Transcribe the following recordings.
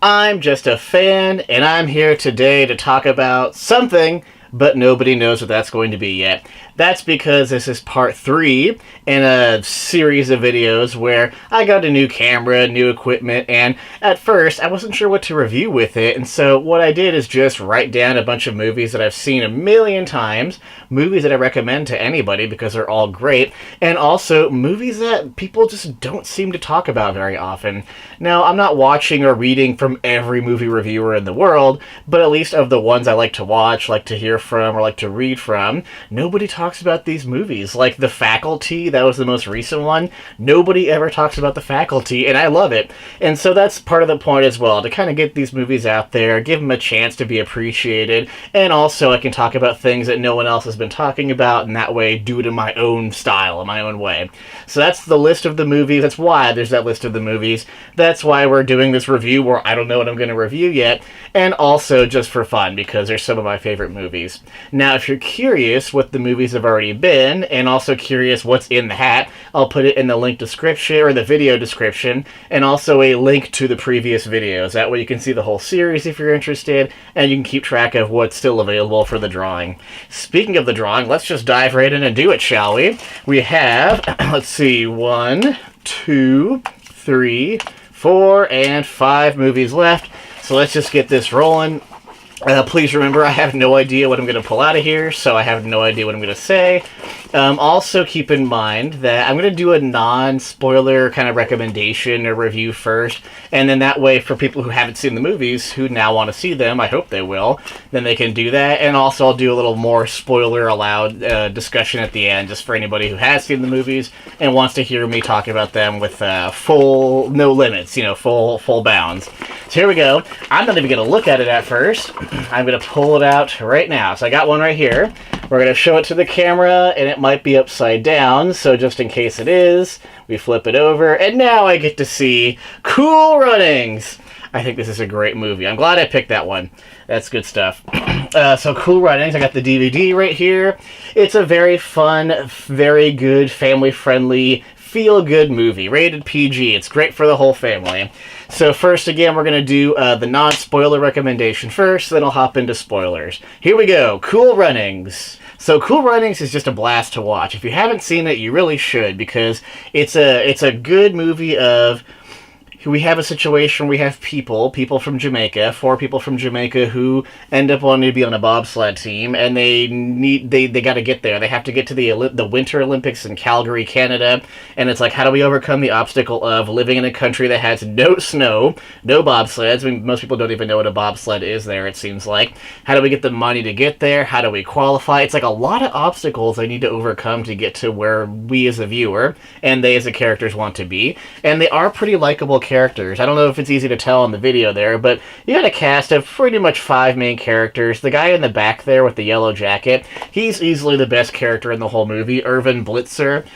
I'm just a fan, and I'm here today to talk about something, but nobody knows what that's going to be yet. That's because this is part 3 in a series of videos where I got a new camera, new equipment, and at first I wasn't sure what to review with it, and so what I did is just write down a bunch of movies that I've seen a million times, movies that I recommend to anybody because they're all great, and also movies that people just don't seem to talk about very often. Now, I'm not watching or reading from every movie reviewer in the world, but at least of the ones I like to watch, like to hear from, or like to read from, nobody talks about these movies. Like The Faculty, that was the most recent one. Nobody ever talks about The Faculty, and I love it. And so that's part of the point as well, to kind of get these movies out there, give them a chance to be appreciated, and also I can talk about things that no one else has been talking about, and that way do it in my own style, in my own way. So that's the list of the movies. That's why there's that list of the movies. That's why we're doing this review where I don't know what I'm going to review yet, and also just for fun, because they're some of my favorite movies. Now, if you're curious what the movies have already been, and also curious what's in the hat, I'll put it in the link description, or the video description, and also a link to the previous videos. That way you can see the whole series if you're interested, and you can keep track of what's still available for the drawing. Speaking of the drawing, let's just dive right in and do it, shall we? We have, let's see, 1, 2, 3, 4, and 5 movies left. So let's just get this rolling. Please remember, I have no idea what I'm going to pull out of here, so I have no idea what I'm going to say. Also, keep in mind that I'm going to do a non-spoiler kind of recommendation or review first, and then that way, for people who haven't seen the movies, who now want to see them, I hope they will, then they can do that. And also, I'll do a little more spoiler-allowed discussion at the end, just for anybody who has seen the movies and wants to hear me talk about them with full, no limits, full bounds. So here we go. I'm not even going to look at it at first. I'm going to pull it out right now. So I got one right here. We're going to show it to the camera, and it might be upside down, so just in case it is, we flip it over, and now I get to see Cool Runnings. I think this is a great movie. I'm glad I picked that one. That's good stuff. So Cool Runnings, I got the DVD right here. It's a very fun, very good, family-friendly, feel-good movie, rated PG. It's great for the whole family. So first, again, we're going to do the non-spoiler recommendation first, then I'll hop into spoilers. Here we go, Cool Runnings. So Cool Runnings is just a blast to watch. If you haven't seen it, you really should, because it's a good movie of... We have a situation where we have people from Jamaica, 4 people from Jamaica who end up wanting to be on a bobsled team, and they got to get there. They have to get to the Winter Olympics in Calgary, Canada, and it's like, how do we overcome the obstacle of living in a country that has no snow, no bobsleds? I mean, most people don't even know what a bobsled is there, it seems like. How do we get the money to get there? How do we qualify? It's like a lot of obstacles they need to overcome to get to where we as a viewer, and they as the characters want to be, and they are pretty likable characters. I don't know if it's easy to tell in the video there, but you got a cast of pretty much 5 main characters. The guy in the back there with the yellow jacket, he's easily the best character in the whole movie, Irvin Blitzer.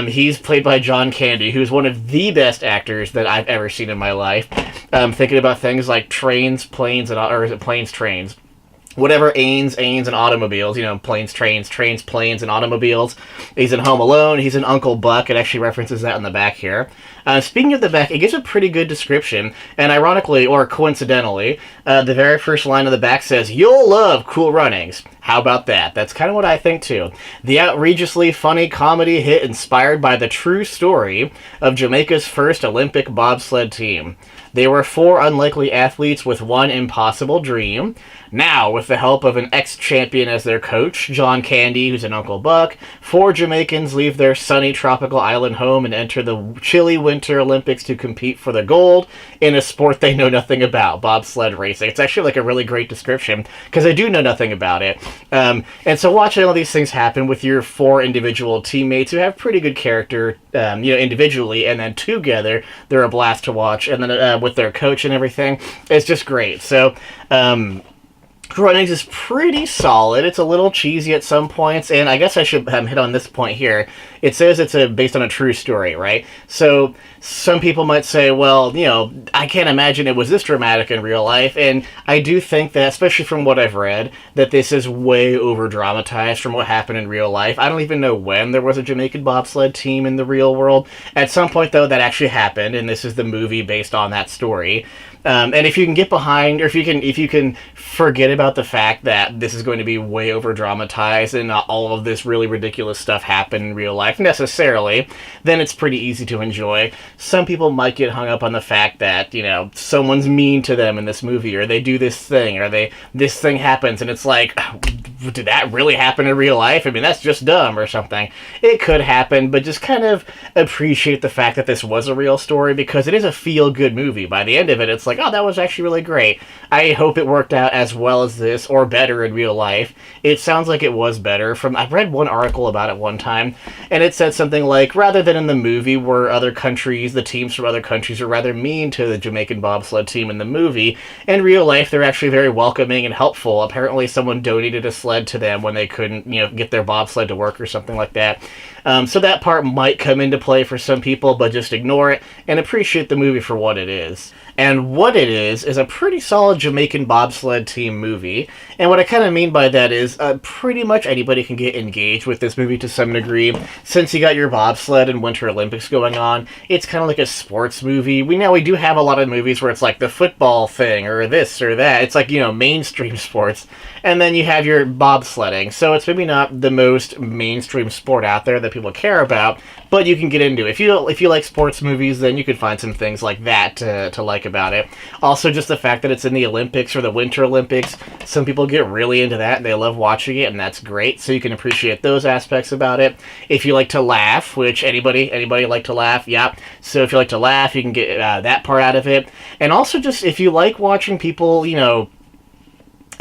He's played by John Candy, who's one of the best actors that I've ever seen in my life. Thinking about things like Trains, Planes, or is it Planes, Trains? Whatever, Ains, and automobiles, planes, trains, planes, and automobiles. He's in Home Alone. He's in Uncle Buck. It actually references that in the back here. Speaking of the back, it gives a pretty good description, and ironically, or coincidentally, the very first line of the back says, "You'll love Cool Runnings." How about that? That's kind of what I think, too. The outrageously funny comedy hit inspired by the true story of Jamaica's first Olympic bobsled team. They were 4 unlikely athletes with one impossible dream. Now, with the help of an ex-champion as their coach, John Candy, who's an Uncle Buck, 4 Jamaicans leave their sunny tropical island home and enter the chilly Winter Olympics to compete for the gold in a sport they know nothing about, bobsled racing. It's actually like a really great description, because I do know nothing about it. And so watching all these things happen with your 4 individual teammates who have pretty good character, individually, and then together, they're a blast to watch. And then with their coach and everything, it's just great. So, Runnings is pretty solid. It's a little cheesy at some points, and I guess I should hit on this point here. It says it's based on a true story, right? So some people might say, well, I can't imagine it was this dramatic in real life, and I do think that, especially from what I've read, that this is way over-dramatized from what happened in real life. I don't even know when there was a Jamaican bobsled team in the real world. At some point, though, that actually happened, and this is the movie based on that story. And if you can get behind, or if you can forget about the fact that this is going to be way over dramatized and not all of this really ridiculous stuff happen in real life necessarily, then it's pretty easy to enjoy. Some people might get hung up on the fact that, you know, someone's mean to them in this movie, or they do this thing, or this thing happens, and it's like, did that really happen in real life? I mean, that's just dumb or something. It could happen, but just kind of appreciate the fact that this was a real story, because it is a feel-good movie. By the end of it, it's like, oh, that was actually really great. I hope it worked out as well as this, or better in real life. It sounds like it was better. I read one article about it one time, and it said something like, rather than in the movie where the teams from other countries are rather mean to the Jamaican bobsled team in the movie, in real life they're actually very welcoming and helpful. Apparently someone donated a sled to them when they couldn't, you know, get their bobsled to work or something like that. So that part might come into play for some people, but just ignore it and appreciate the movie for what it is. And what it is a pretty solid Jamaican bobsled team movie. And what I kind of mean by that is pretty much anybody can get engaged with this movie to some degree. Since you got your bobsled and Winter Olympics going on, it's kind of like a sports movie. We do have a lot of movies where it's like the football thing or this or that. It's like, you know, mainstream sports. And then you have your bobsledding. So it's maybe not the most mainstream sport out there that people care about, but you can get into it. If you like sports movies, then you can find some things like that to like about it. Also, just the fact that it's in the Olympics or the Winter Olympics, some people get really into that and they love watching it, and that's great. So you can appreciate those aspects about it. If you like to laugh, which anybody like to laugh, yeah. So if you like to laugh, you can get that part out of it. And also, just if you like watching people, you know,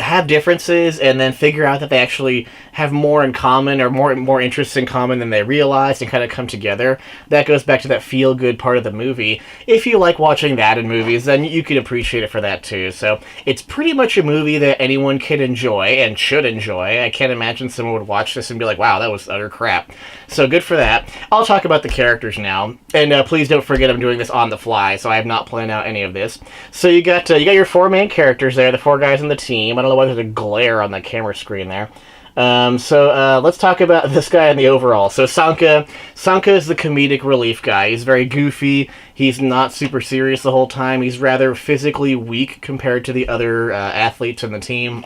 have differences and then figure out that they actually have more in common, or more interests in common than they realized, and kind of come together. That goes back to that feel-good part of the movie. If you like watching that in movies, then you can appreciate it for that too. So it's pretty much a movie that anyone can enjoy and should enjoy. I can't imagine someone would watch this and be like, wow, that was utter crap. So good for that. I'll talk about the characters now. And please don't forget I'm doing this on the fly, so I have not planned out any of this. So you got your four main characters there, the four guys on the team. I don't know why there's a glare on the camera screen there. Let's talk about this guy in the overall. So Sanka is the comedic relief guy. He's very goofy. He's not super serious the whole time. He's rather physically weak compared to the other athletes on the team.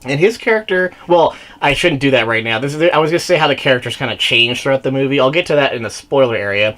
And his character, well, I shouldn't do that right now. I was going to say how the characters kind of change throughout the movie. I'll get to that in the spoiler area.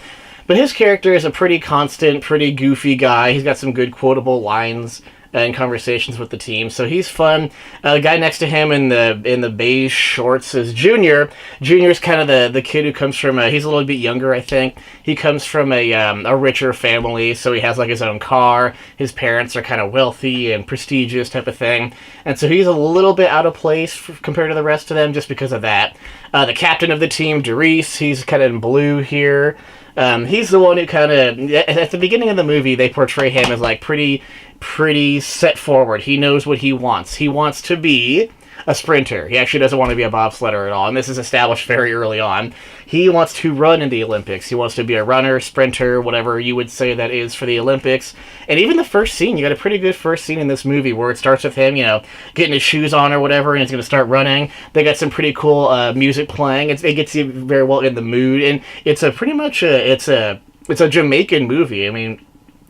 But his character is a pretty constant, pretty goofy guy. He's got some good quotable lines and conversations with the team, so he's fun. The guy next to him in the beige shorts is Junior. Junior's kind of the kid who comes from he's a little bit younger, I think. He comes from a richer family, so he has like his own car. His parents are kind of wealthy and prestigious type of thing, and so he's a little bit out of place compared to the rest of them just because of that. The captain of the team, Darius, he's kind of in blue here. He's the one who kind of, at the beginning of the movie, they portray him as like pretty set forward. He knows what he wants. He wants to be a sprinter. He actually doesn't want to be a bobsledder at all, and this is established very early on. He wants to run in the Olympics. He wants to be a runner, sprinter, whatever you would say that is for the Olympics. And even the first scene, you got a pretty good first scene in this movie where it starts with him, you know, getting his shoes on or whatever, and he's going to start running. They got some pretty cool music playing. It gets you very well in the mood, and it's a Jamaican movie. I mean,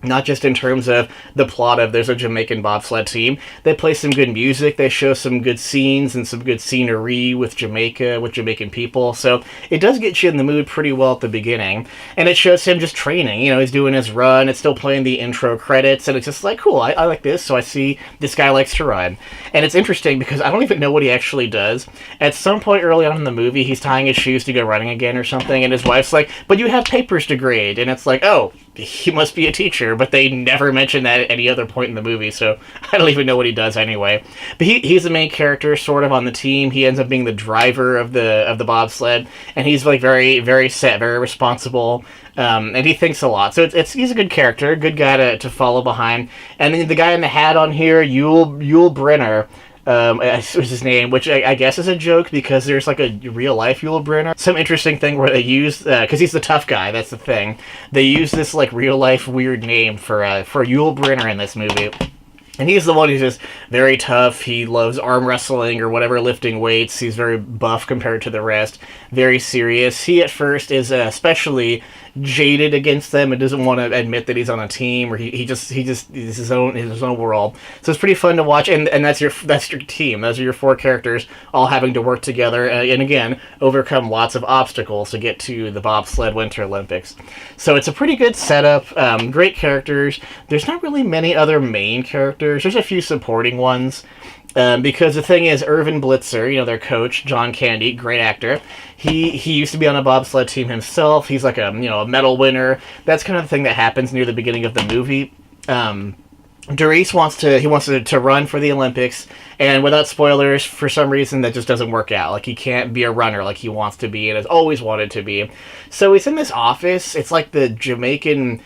not just in terms of the plot of there's a Jamaican bobsled team. They play some good music. They show some good scenes and some good scenery with Jamaica, with Jamaican people. So it does get you in the mood pretty well at the beginning. And it shows him just training. You know, he's doing his run. It's still playing the intro credits. And it's just like, cool, I like this. So I see this guy likes to run. And it's interesting because I don't even know what he actually does. At some point early on in the movie, he's tying his shoes to go running again or something. And his wife's like, but you have papers to grade. And it's like, oh, he must be a teacher, but they never mention that at any other point in the movie, so I don't even know what he does anyway. But he's the main character, sort of, on the team. He ends up being the driver of the bobsled, and he's like very, very set, very responsible, and he thinks a lot. So he's a good character, good guy to follow behind. And then the guy in the hat on here, Yul Brynner. Was his name, which I guess is a joke because there's like a real life Yul Brynner. Some interesting thing where they use, because he's the tough guy, that's the thing. They use this like real life weird name for Yul Brynner in this movie. And he's the one who's just very tough. He loves arm wrestling or whatever, lifting weights. He's very buff compared to the rest. Very serious. He at first is especially jaded against them and doesn't want to admit that he's on a team, or he just is his own world. So it's pretty fun to watch, and that's your team. Those are your four characters all having to work together, and again overcome lots of obstacles to get to the bobsled Winter Olympics. So it's a pretty good setup. Great characters. There's not really many other main characters. There's a few supporting ones. Because the thing is, Irvin Blitzer, their coach, John Candy, great actor, he used to be on a bobsled team himself. He's like a medal winner. That's kind of the thing that happens near the beginning of the movie. Darius wants to run for the Olympics, and without spoilers, for some reason that just doesn't work out. Like, he can't be a runner like he wants to be and has always wanted to be. So he's in this office. It's like the Jamaican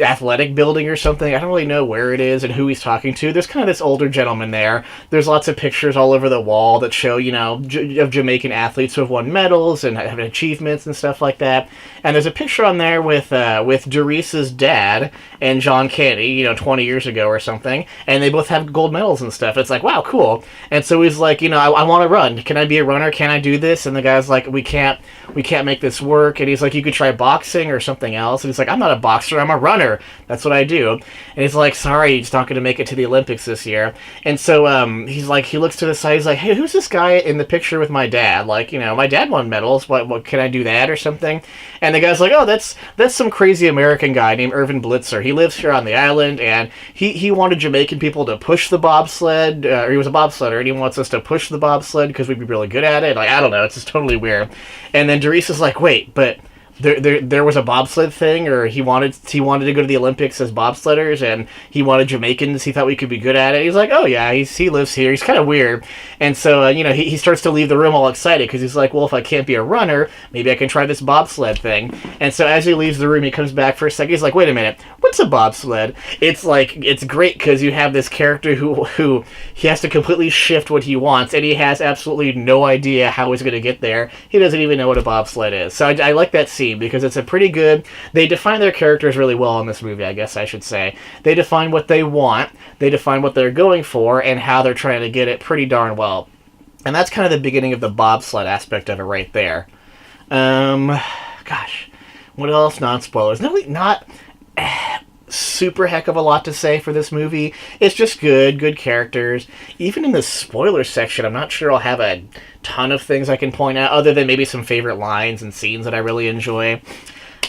athletic building or something. I don't really know where it is and who he's talking to. There's kind of this older gentleman there. There's lots of pictures all over the wall that show, of Jamaican athletes who have won medals and have achievements and stuff like that. And there's a picture on there with Darius's dad and John Candy, 20 years ago or something, and they both have gold medals and stuff. It's like, wow, cool. And so he's like, I want to run. Can I be a runner? Can I do this? And the guy's like, we can't make this work. And he's like, you could try boxing or something else. And he's like, I'm not a boxer. I'm a runner. That's what I do. And he's like, sorry, he's not going to make it to the Olympics this year. And so he's like, he looks to the side. He's like, hey, who's this guy in the picture with my dad? Like, my dad won medals. What can I do that or something? And the guy's like, oh, that's some crazy American guy named Irvin Blitzer. He lives here on the island, and he wanted Jamaican people to push the bobsled. Or he was a bobsledder, and he wants us to push the bobsled because we'd be really good at it. Like, I don't know. It's just totally weird. And then Darius is like, wait, but there was a bobsled thing, or he wanted to go to the Olympics as bobsledders, and he wanted Jamaicans. He thought we could be good at it. He's like, oh yeah, he lives here. He's kind of weird. And so he starts to leave the room all excited because he's like, well, if I can't be a runner, maybe I can try this bobsled thing. And so as he leaves the room, he comes back for a second. He's like, wait a minute, what's a bobsled? It's great because you have this character who he has to completely shift what he wants, and he has absolutely no idea how he's going to get there. He doesn't even know what a bobsled is. So I like that scene because it's a pretty good. They define their characters really well in this movie, I guess I should say. They define what they want, they define what they're going for, and how they're trying to get it pretty darn well. And that's kind of the beginning of the bobsled aspect of it right there. Gosh, what else? Non-spoilers. No, not super heck of a lot to say for this movie. It's just good characters. Even in the spoiler section, I'm not sure I'll have a ton of things I can point out, other than maybe some favorite lines and scenes that I really enjoy.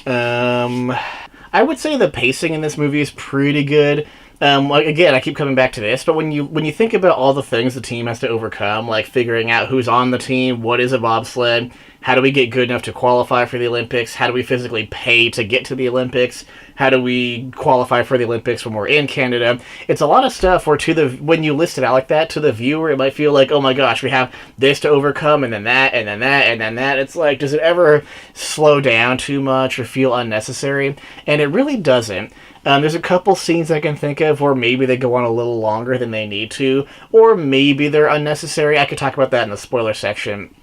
I would say the pacing in this movie is pretty good. Again, I keep coming back to this, but when you think about all the things the team has to overcome, like figuring out who's on the team, what is a bobsled, how do we get good enough to qualify for the Olympics, how do we physically pay to get to the Olympics, how do we qualify for the Olympics when we're in Canada, it's a lot of stuff where when you list it out like that, to the viewer, it might feel like, oh my gosh, we have this to overcome, and then that, and then that, and then that. It's like, does it ever slow down too much or feel unnecessary? And it really doesn't. There's a couple scenes I can think of where maybe they go on a little longer than they need to, or maybe they're unnecessary. I could talk about that in the spoiler section.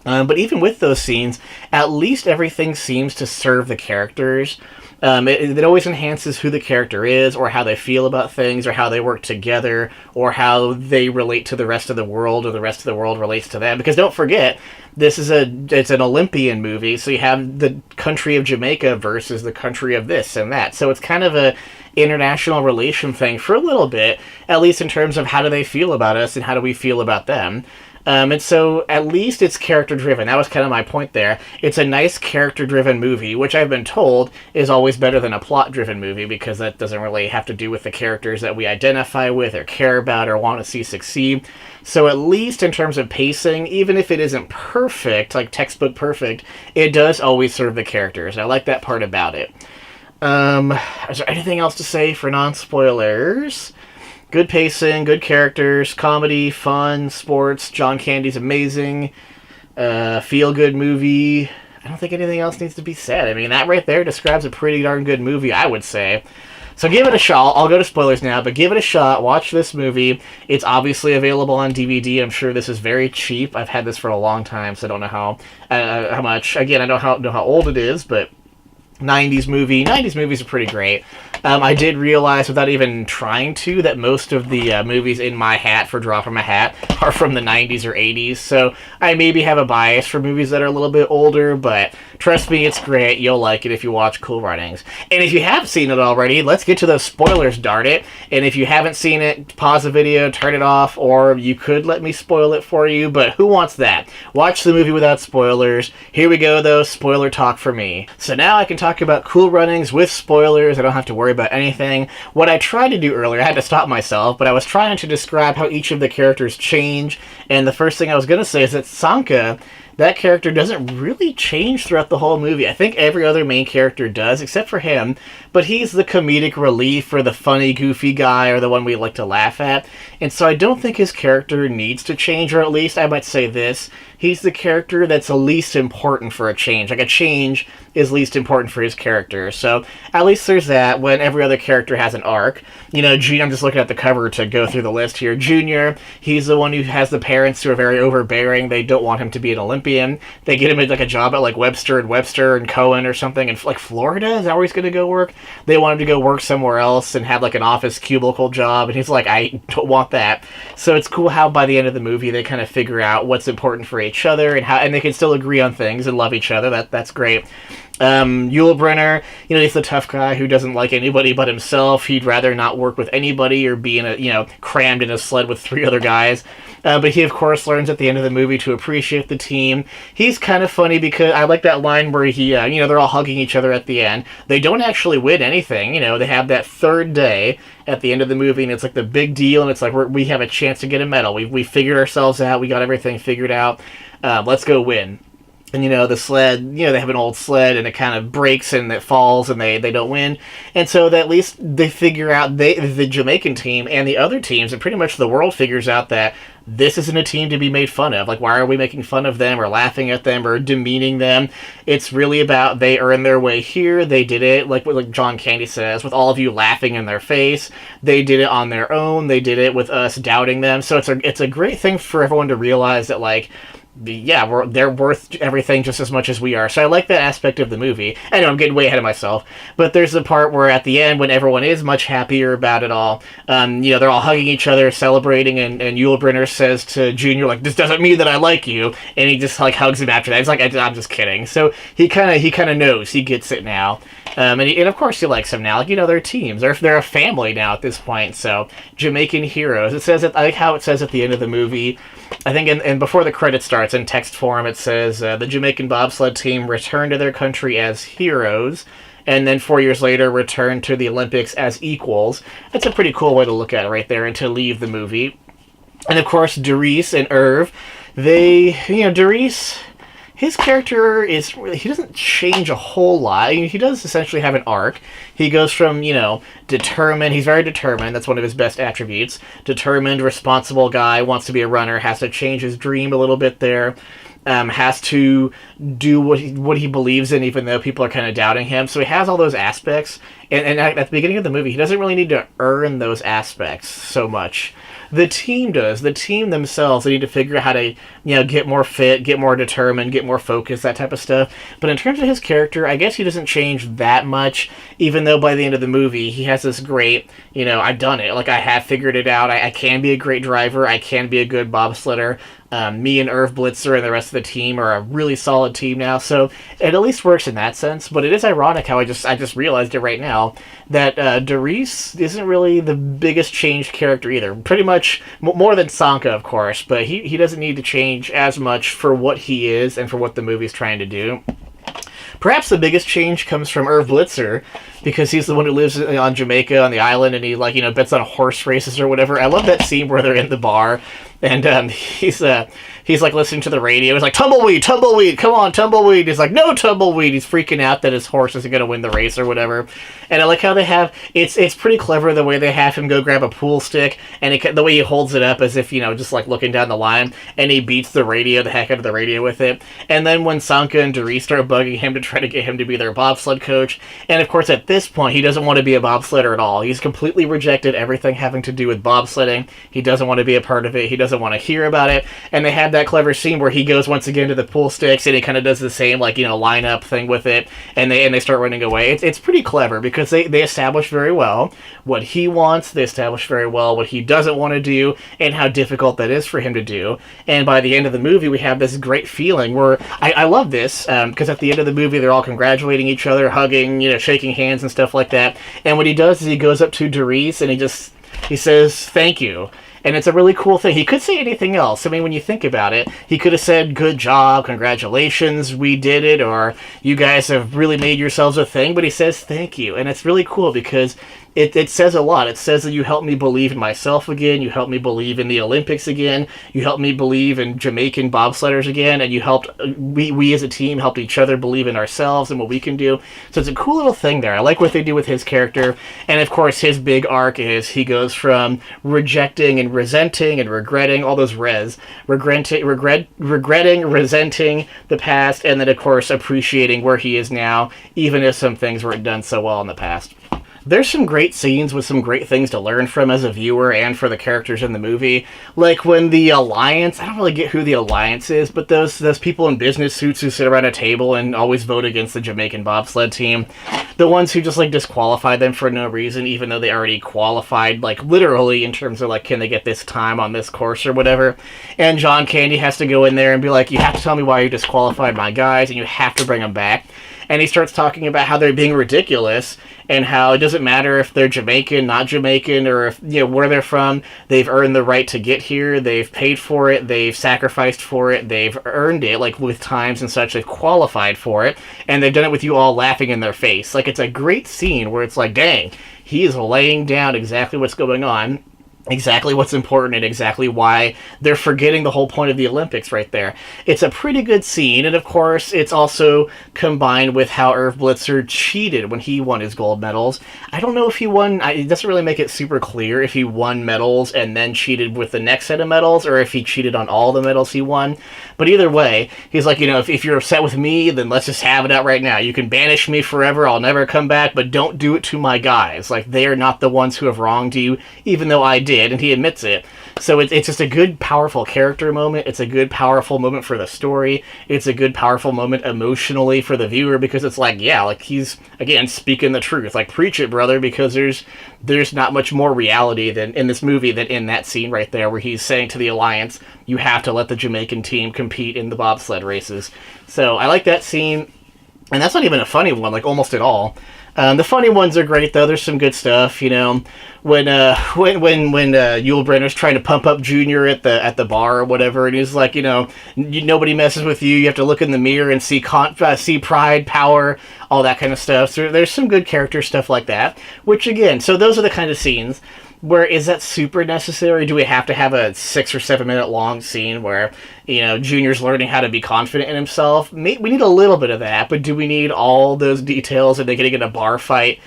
But even with those scenes, at least everything seems to serve the characters. It always enhances who the character is, or how they feel about things, or how they work together, or how they relate to the rest of the world, or the rest of the world relates to them. Because don't forget, it's an Olympian movie, so you have the country of Jamaica versus the country of this and that. So it's kind of a international relation thing for a little bit, at least in terms of how do they feel about us and how do we feel about them. And so at least it's character-driven. That was kind of my point there. It's a nice character-driven movie, which I've been told is always better than a plot-driven movie, because that doesn't really have to do with the characters that we identify with or care about or want to see succeed. So at least in terms of pacing, even if it isn't perfect, like textbook perfect, it does always serve the characters. I like that part about it. Is there anything else to say for non-spoilers? Good pacing, good characters, comedy, fun, sports. John Candy's amazing. Feel-good movie. I don't think anything else needs to be said. I mean, that right there describes a pretty darn good movie, I would say. So give it a shot. I'll go to spoilers now, but give it a shot. Watch this movie. It's obviously available on DVD. I'm sure this is very cheap. I've had this for a long time, so I don't know how much. Again, I don't know how old it is, but 90s movie. 90s movies are pretty great. I did realize, without even trying to, that most of the movies in my hat for Draw From a Hat are from the 90s or 80s, so I maybe have a bias for movies that are a little bit older, but trust me, it's great. You'll like it if you watch Cool Runnings. And if you have seen it already, let's get to those spoilers, darn it. And if you haven't seen it, pause the video, turn it off, or you could let me spoil it for you, but who wants that? Watch the movie without spoilers. Here we go, though, spoiler talk for me. So now I can talk about Cool Runnings with spoilers. I don't have to worry about anything. What I tried to do earlier, I had to stop myself, but I was trying to describe how each of the characters change, and the first thing I was going to say is that Sanka, that character doesn't really change throughout the whole movie. I think every other main character does, except for him, but he's the comedic relief or the funny, goofy guy or the one we like to laugh at, and so I don't think his character needs to change, or at least I might say this, he's the character that's the least important for a change. Like, a change is least important for his character, so at least there's that, when every other character has an arc. You know, I'm just looking at the cover to go through the list here. Junior, he's the one who has the parents who are very overbearing. They don't want him to be an Olympian. They get him like a job at like Webster and Cohen or something in like Florida. Is that where he's going to go work? They want him to go work somewhere else and have like an office cubicle job, and he's like, I don't want that. So it's cool how by the end of the movie they kind of figure out what's important for each other and they can still agree on things and love each other. That's great. Yulebrenner, you know, he's the tough guy who doesn't like anybody but himself. He'd rather not work with anybody or be crammed in a sled with 3 other guys. But he, of course, learns at the end of the movie to appreciate the team. He's kind of funny because I like that line where they're all hugging each other at the end. They don't actually win anything. You know, they have that third day at the end of the movie, and it's like the big deal, and it's like we have a chance to get a medal. We figured ourselves out. We got everything figured out. Let's go win. And, the sled, they have an old sled, and it kind of breaks, and it falls, and they don't win. And so at least they figure out, the Jamaican team and the other teams, and pretty much the world figures out that this isn't a team to be made fun of. Like, why are we making fun of them, or laughing at them, or demeaning them? It's really about they earned their way here. They did it, like John Candy says, with all of you laughing in their face. They did it on their own. They did it with us doubting them. So it's a great thing for everyone to realize that, like, they're worth everything just as much as we are. So I like that aspect of the movie. I know I'm getting way ahead of myself, but there's the part where at the end, when everyone is much happier about it all, they're all hugging each other, celebrating, and Yulebrenner says to Junior, like, this doesn't mean that I like you, and he just, like, hugs him after that. He's like, I'm just kidding. So he kind of knows. He gets it now. And of course he likes him now. Like, they're teams. They're a family now at this point. So, Jamaican heroes. It says, I like how it says at the end of the movie, I think, and before the credits starts, in text form, it says, the Jamaican bobsled team returned to their country as heroes, and then 4 years later returned to the Olympics as equals. That's a pretty cool way to look at it right there, and to leave the movie. And of course, Derice and Irv, Derice, his character he doesn't change a whole lot. I mean, he does essentially have an arc. He goes from, determined, he's very determined, that's one of his best attributes. Determined, responsible guy, wants to be a runner, has to change his dream a little bit there. Has to do what he believes in, even though people are kind of doubting him. So he has all those aspects, and at the beginning of the movie, he doesn't really need to earn those aspects so much. The team does. The team themselves, they need to figure out how to, get more fit, get more determined, get more focused, that type of stuff. But in terms of his character, I guess he doesn't change that much, even though by the end of the movie, he has this great, I've done it. Like, I have figured it out. I can be a great driver. I can be a good bobsledder. Me and Irv Blitzer and the rest of the team are a really solid team now, so it at least works in that sense. But it is ironic how I just realized it right now that Derice isn't really the biggest changed character either. Pretty much more than Sanka, of course, but he doesn't need to change as much for what he is and for what the movie's trying to do. Perhaps the biggest change comes from Irv Blitzer, because he's the one who lives on Jamaica, on the island, and he, bets on horse races or whatever. I love that scene where they're in the bar, and he's listening to the radio. He's like, tumbleweed, come on, tumbleweed. He's like, no tumbleweed. He's freaking out that his horse isn't going to win the race or whatever. And I like how they have, it's pretty clever the way they have him go grab a pool stick, and the way he holds it up as if, just like looking down the line, and he beats the heck out of the radio with it. And then when Sanka and Derice start bugging him to try to get him to be their bobsled coach, and of course at this point he doesn't want to be a bobsledder at all. He's completely rejected everything having to do with bobsledding. He doesn't want to be a part of it. He doesn't doesn't want to hear about it. And they have that clever scene where he goes once again to the pool sticks and he kind of does the same, like, you know, lineup thing with it, and they start running away. It's pretty clever because they establish very well what he wants, they establish very well what he doesn't want to do, and how difficult that is for him to do. And by the end of the movie, we have this great feeling where I love this, because at the end of the movie, they're all congratulating each other, hugging, you know, shaking hands and stuff like that. And what he does is he goes up to Doris and he says, "Thank you." And it's a really cool thing. He could say anything else. I mean, when you think about it, he could have said, "Good job, congratulations, we did it," or "You guys have really made yourselves a thing," but he says, "Thank you." And it's really cool because it says a lot. It says that you helped me believe in myself again, you helped me believe in the Olympics again, you helped me believe in Jamaican bobsledders again, and you helped, we as a team helped each other believe in ourselves and what we can do. So it's a cool little thing there. I like what they do with his character, and of course his big arc is he goes from rejecting and resenting and regretting, all those regretting, resenting the past, and then of course appreciating where he is now, even if some things weren't done so well in the past. There's some great scenes with some great things to learn from as a viewer and for the characters in the movie. Like when the Alliance, I don't really get who the Alliance is, but those people in business suits who sit around a table and always vote against the Jamaican bobsled team, the ones who just like disqualify them for no reason, even though they already qualified, like literally in terms of like, can they get this time on this course or whatever. And John Candy has to go in there and be like, "You have to tell me why you disqualified my guys and you have to bring them back." And he starts talking about how they're being ridiculous and how it doesn't matter if they're Jamaican, not Jamaican, or if, you know, where they're from. They've earned the right to get here. They've paid for it. They've sacrificed for it. They've earned it, like with times and such. They've qualified for it. And they've done it with you all laughing in their face. Like, it's a great scene where it's like, dang, he is laying down exactly what's going on, exactly what's important, and exactly why they're forgetting the whole point of the Olympics right there. It's a pretty good scene, and of course, it's also combined with how Irv Blitzer cheated when he won his gold medals. I don't know if he won, it doesn't really make it super clear if he won medals and then cheated with the next set of medals, or if he cheated on all the medals he won. But either way, he's like, you know, if you're upset with me, then let's just have it out right now. You can banish me forever, I'll never come back, but don't do it to my guys. Like, they are not the ones who have wronged you, even though I did. And he admits it. So it's just a good, powerful character moment. It's a good, powerful moment for the story. It's a good, powerful moment emotionally for the viewer, because it's like, yeah, like he's, again, speaking the truth. Like, preach it, brother, because there's not much more reality than in this movie than in that scene right there where he's saying to the Alliance, you have to let the Jamaican team compete in the bobsled races. So I like that scene. And that's not even a funny one, like, almost at all. The funny ones are great, though. There's some good stuff, you know. When Yul Brynner's trying to pump up Junior at the bar or whatever, and he's like, you know, nobody messes with you. You have to look in the mirror and see pride, power, all that kind of stuff. So there's some good character stuff like that. Which, again, so those are the kind of scenes where, is that super necessary? Do we have to have a 6 or 7 minute long scene where, you know, Junior's learning how to be confident in himself? We need a little bit of that, but do we need all those details and they getting in a bar fight?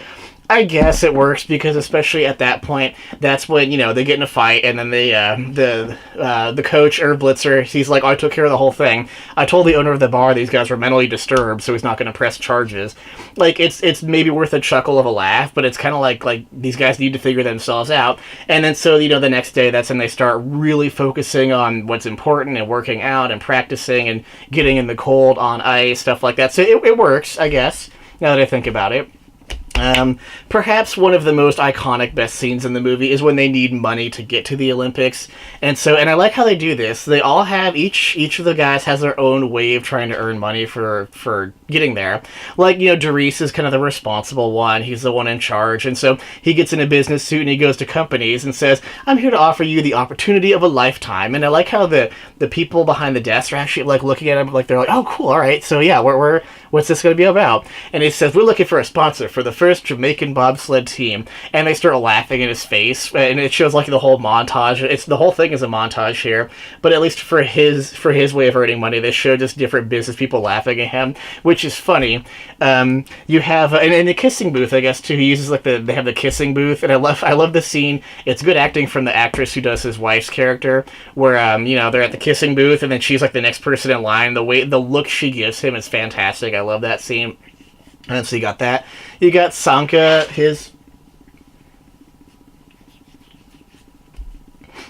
I guess it works, because especially at that point, that's when, you know, they get in a fight, and then the coach, Irv Blitzer, he's like, oh, I took care of the whole thing. I told the owner of the bar these guys were mentally disturbed, so he's not going to press charges. Like, it's maybe worth a chuckle of a laugh, but it's kind of like these guys need to figure themselves out. And then so, you know, the next day, that's when they start really focusing on what's important and working out and practicing and getting in the cold on ice, stuff like that. So it works, I guess, now that I think about it. Perhaps one of the most iconic, best scenes in the movie is when they need money to get to the Olympics. And I like how they do this. They all have, each of the guys has their own way of trying to earn money for getting there. Like, you know, Doris is kind of the responsible one. He's the one in charge. And so he gets in a business suit and he goes to companies and says, I'm here to offer you the opportunity of a lifetime. And I like how the people behind the desk are actually like looking at him like they're like, oh, cool, all right. So yeah, what's this going to be about? And he says, we're looking for a sponsor for the first Jamaican bobsled team. And they start laughing in his face, and it shows like the whole montage. The whole thing is a montage here, but at least for his way of earning money, they show just different business people laughing at him, which is funny. You have in the kissing booth, I guess too. He uses like they have the kissing booth, and I love the scene. It's good acting from the actress who does his wife's character, where you know, they're at the kissing booth, and then she's like the next person in line. The look she gives him is fantastic. I love that scene. And so you got that. You got Sanka,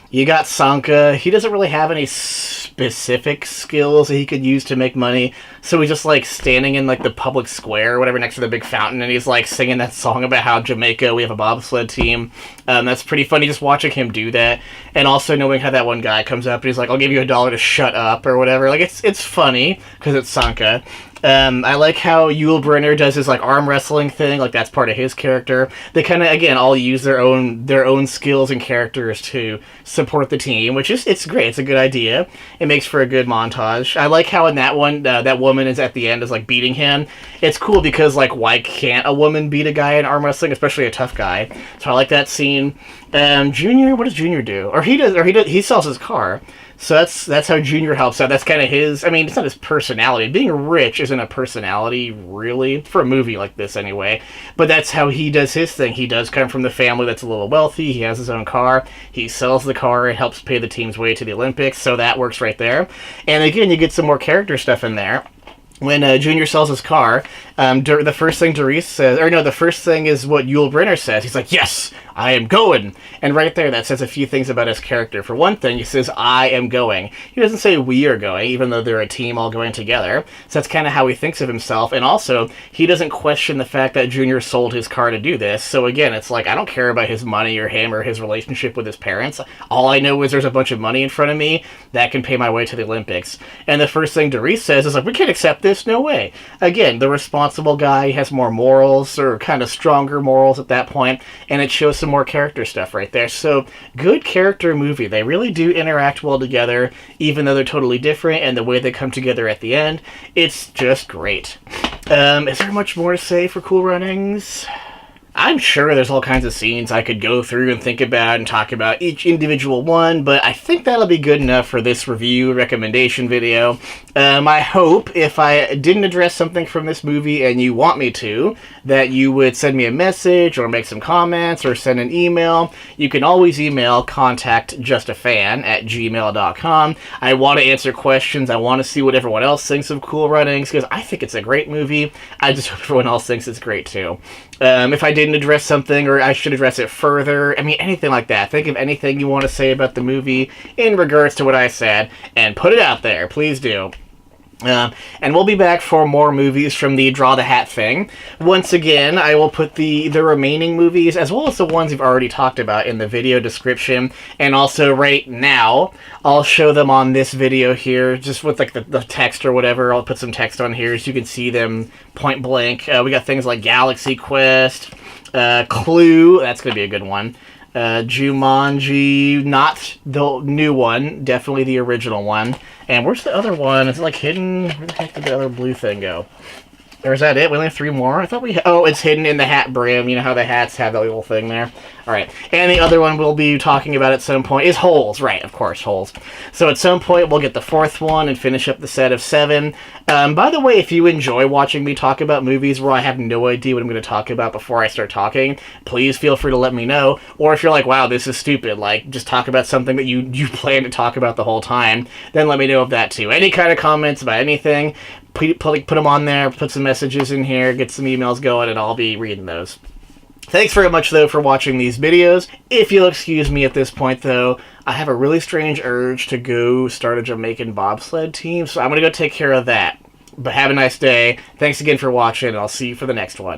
You got Sanka. He doesn't really have any specific skills that he could use to make money, so he's just like standing in like the public square or whatever next to the big fountain, and he's like singing that song about how Jamaica, we have a bobsled team. That's pretty funny just watching him do that, and also knowing how that one guy comes up and he's like, "I'll give you $1 to shut up" or whatever. Like it's funny because it's Sanka. I like how Yul Brynner does his like arm wrestling thing, like that's part of his character. They kind of again all use their own skills and characters to support the team, which is it's great. It's a good idea. It makes for a good montage. I like how in that one that woman is at the end is like beating him. It's cool because like why can't a woman beat a guy in arm wrestling, especially a tough guy? So I like that scene. Junior, what does Junior do? He sells his car. So that's how Junior helps out. That's kind of his. I mean, it's not his personality. Being rich isn't a personality, really, for a movie like this, anyway. But that's how he does his thing. He does come from the family that's a little wealthy. He has his own car. He sells the car and helps pay the team's way to the Olympics. So that works right there. And again, you get some more character stuff in there. When Junior sells his car, the first thing Doris says, or no, the first thing is what Yul Brynner says. He's like, "Yes, I am going." And right there, that says a few things about his character. For one thing, he says, "I am going." He doesn't say "we are going," even though they're a team all going together. So that's kind of how he thinks of himself. And also, he doesn't question the fact that Junior sold his car to do this. So again, it's like, I don't care about his money or him or his relationship with his parents. All I know is there's a bunch of money in front of me that can pay my way to the Olympics. And the first thing Doris says is like, "We can't accept this, no way." Again, the responsible guy has more morals, or kind of stronger morals at that point, and it shows some more character stuff right there. So, good character movie. They really do interact well together, even though they're totally different, and the way they come together at the end, it's just great. Is there much more to say for Cool Runnings? I'm sure there's all kinds of scenes I could go through and think about and talk about each individual one, but I think that'll be good enough for this review recommendation video. I hope if I didn't address something from this movie and you want me to, that you would send me a message or make some comments or send an email. You can always email contactjustafan@gmail.com. I want to answer questions. I want to see what everyone else thinks of Cool Runnings, because I think it's a great movie. I just hope everyone else thinks it's great too. If I didn't address something, or I should address it further, I mean, anything like that. Think of anything you want to say about the movie in regards to what I said, and put it out there. Please do. And we'll be back for more movies from the Draw the Hat thing. Once again, I will put the remaining movies, as well as the ones we've already talked about, in the video description. And also right now, I'll show them on this video here, just with like the text or whatever. I'll put some text on here so you can see them point blank. We got things like Galaxy Quest, Clue, that's going to be a good one. Jumanji, not the new one, definitely the original one. And where's the other one? Is it like hidden? Where the heck did the other blue thing go? Or is that it? We only have 3 more? I thought we... Oh, it's hidden in the hat brim. You know how the hats have that little thing there? Alright. And the other one we'll be talking about at some point is Holes. Right, of course, Holes. So at some point we'll get the 4th one and finish up the set of 7. By the way, if you enjoy watching me talk about movies where I have no idea what I'm going to talk about before I start talking, please feel free to let me know. Or if you're like, wow, this is stupid, like, just talk about something that you plan to talk about the whole time, then let me know of that too. Any kind of comments about anything, put them on there, put some messages in here, get some emails going, and I'll be reading those. Thanks very much, though, for watching these videos. If you'll excuse me at this point, though, I have a really strange urge to go start a Jamaican bobsled team, so I'm going to go take care of that. But have a nice day. Thanks again for watching, and I'll see you for the next one.